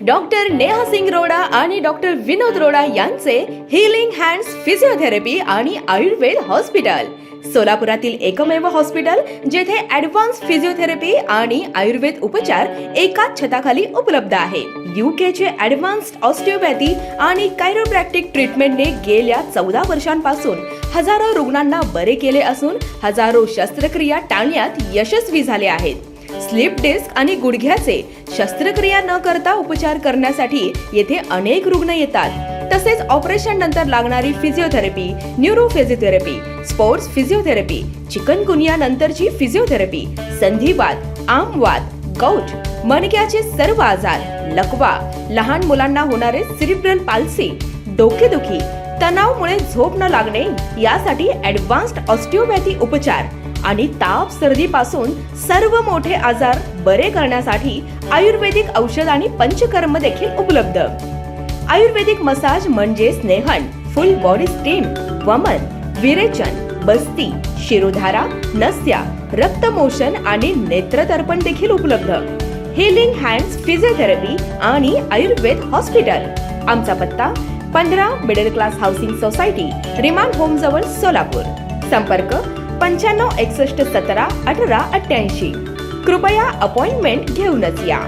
Doctor Neha Singh रोडा आणि doctor विनोद रोडा यांचे हिलिंग हँड्स फिजिओथेरपी आणि आयुर्वेद हॉस्पिटल सोलापुरातील एकमेव हॉस्पिटल जेथे ऍडव्हान्स फिजिओथेरपी आणि आयुर्वेद उपचार एकाच छताखाली उपलब्ध आहे। UK चे ऍडव्हान्स्ड ऑस्टिओपॅथी आणि कायरोप्रॅक्टिक ट्रीटमेंटने गेल्या 14 वर्षांपासून हजारो रुग्णांना बरे केले असून हजारो शस्त्रक्रिया टाळण्यात यशस्वी झाले आहेत। स्लिप डिस्क आणि गुडघ्याचे शस्त्रक्रिया न करता उपचार करण्यासाठी येथे अनेक रुग्ण येतात। तसेच ऑपरेशन नंतर लागणारी physiotherapy, neuro physiotherapy, sports physiotherapy, chikungunya नंतरची फिजिओथेरपी, संधिवात, आमवात, गौट, मणक्याचे सर्व आजार, लकवा, लहान मुलांना होणारे सेरिब्रल पाल्सी, डोकेदुखी, तणावामुळे झोप न लागणे यासाठी ऍडव्हान्स्ड ऑस्टिओपॅथी उपचार आणि ताप सर्दी पासून सर्व मोठे आजार बरे करण्यासाठी आयुर्वेदिक औषध आणि पंचकर्म देखील उपलब्ध। आयुर्वेदिक मसाज म्हणजे स्नेहन, फुल बॉडी स्टीम, वमन, विरेचन, बस्ती, शिरोधारा, नस्या, रक्तमोशन आणि नेत्रतर्पण देखील उपलब्ध। हिलिंग हँड्स फिजिओथेरपी आणि आयुर्वेद हॉस्पिटल। आमचा पत्ता 15 middle class housing society, Riemann home जवळ, सोलापूर। संपर्क 95 61 17 18 88। कृपया अपॉइंटमेंट घेऊनच या।